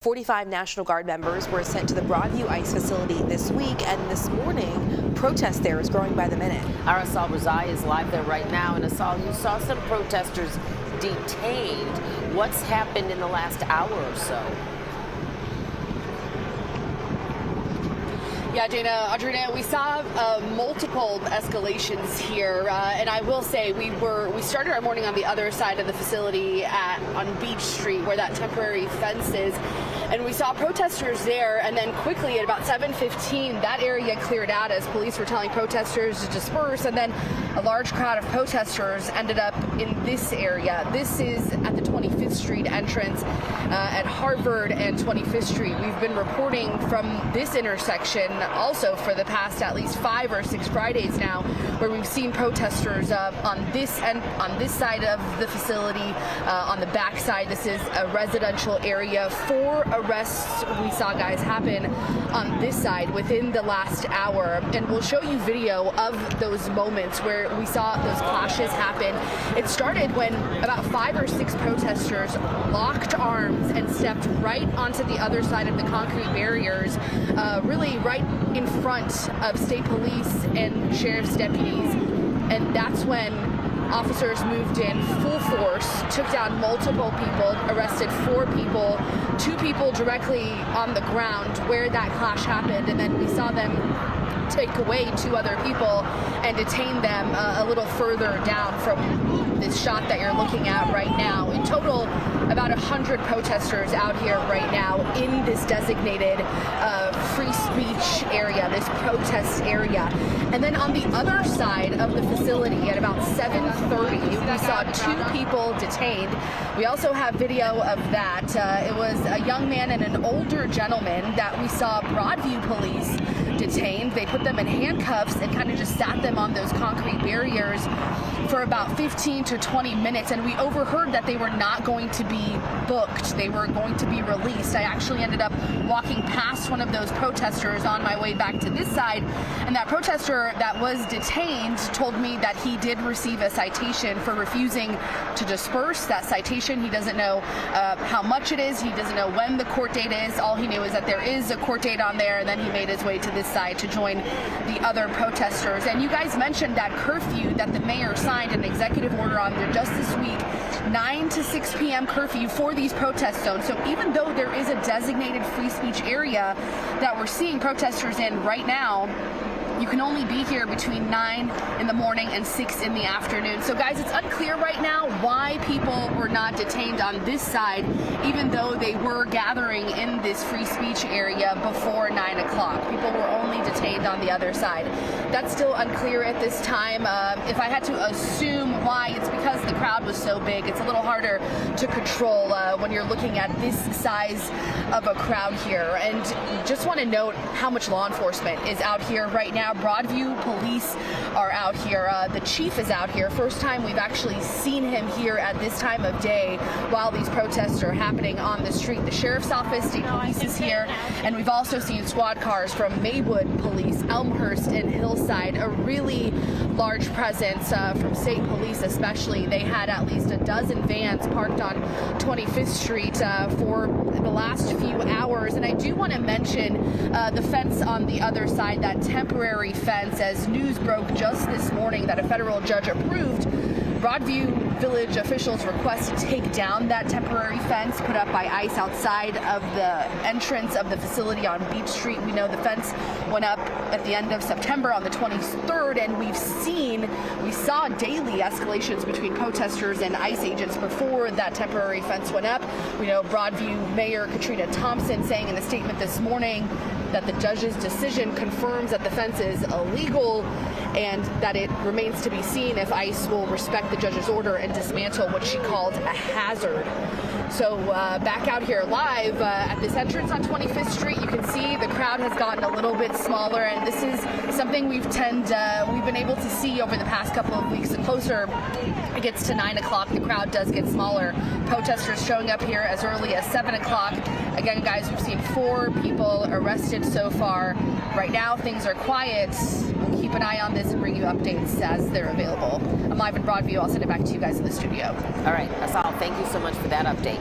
45 National Guard members were sent to the Broadview ICE facility this week, and this morning, protest there is growing by the minute. Our Asal Razai is live there right now, and Asal, you saw some protesters detained. What's happened in the last hour or so? Yeah, Dana, Audrina, we saw multiple escalations here, and I will say we started our morning on the other side of the facility on Beach Street, where that temporary fence is, and we saw protesters there, and then quickly at about 7:15, that area cleared out as police were telling protesters to disperse, and then a large crowd of protesters ended up in this area. This is at the 25th Street entrance at Harvard and 25th Street. We've been reporting from this intersection also for the past at least 5 or 6 Fridays now, where we've seen protesters on this side of the facility, on the back side. This is a residential area. 4 arrests we saw, guys, happen on this side within the last hour, and we'll show you video of those moments where we saw those clashes happen. It started when about 5 or 6 protesters locked arms and stepped right onto the other side of the concrete barriers, really right in front of state police and sheriff's deputies, and that's when officers moved in full force, took down multiple people, arrested 4 people, 2 people directly on the ground where that clash happened, and then we saw them take away 2 other people and detain them a little further down from this shot that you're looking at right now. In total, about 100 protesters out here right now in this designated free speech area, this protest area. And then on the other side of the facility at about 7:30, we saw 2 people detained. We also have video of that. It was a young man and an older gentleman that we saw Broadview police detained. They put them in handcuffs and kind of just sat them on those concrete barriers for about 15 to 20 minutes, and we overheard that they were not going to be booked. They were going to be released. I actually ended up walking past one of those protesters on my way back to this side, and that protester that was detained told me that he did receive a citation for refusing to disperse. That citation, he doesn't know how much it is. He doesn't know when the court date is. All he knew is that there is a court date on there, and then he made his way to this side to join the other protesters. And you guys mentioned that curfew that the mayor signed an executive order on there just this week, 9 to 6 p.m. curfew for these protest zones. So even though there is a designated free speech area that we're seeing protesters in right now, you can only be here between 9 in the morning and 6 in the afternoon. So guys, it's unclear right now why people were not detained on this side, even though they were gathering in this free speech area before 9 o'clock. People were only detained on the other side. That's still unclear at this time. If I had to assume why, it's because the crowd was so big. It's a little harder to control when you're looking at this size of a crowd here. And just want to note how much law enforcement is out here right now. Broadview police are out here. The chief is out here. First time we've actually seen him here at this time of day while these protests are happening on the street. The sheriff's office, state police is here, and we've also seen squad cars from Maywood Police, Elmhurst, and Hillside. A really large presence from state police especially. They had at least a dozen vans parked on 25th Street for the last few hours. And I do want to mention the fence on the other side, that temporary fence, as news broke just this morning that a federal judge approved Broadview Village officials' request to take down that temporary fence put up by ICE outside of the entrance of the facility on Beach Street. We know the fence went up at the end of September on the 23rd, and we saw daily escalations between protesters and ICE agents before that temporary fence went up. We know Broadview Mayor Katrina Thompson saying in a statement this morning that the judge's decision confirms that the fence is illegal and that it remains to be seen if ICE will respect the judge's order and dismantle what she called a hazard. So back out here live at this entrance on 25th Street, you can see the crowd has gotten a little bit smaller, and this is something we've been able to see over the past couple of weeks. The closer it gets to 9 o'clock, the crowd does get smaller. Protesters showing up here as early as 7 o'clock. Again, guys, we've seen 4 people arrested so far. Right now, things are quiet. We'll keep an eye on this and bring you updates as they're available. I'm live in Broadview. I'll send it back to you guys in the studio. All right, Asal, thank you so much for that update.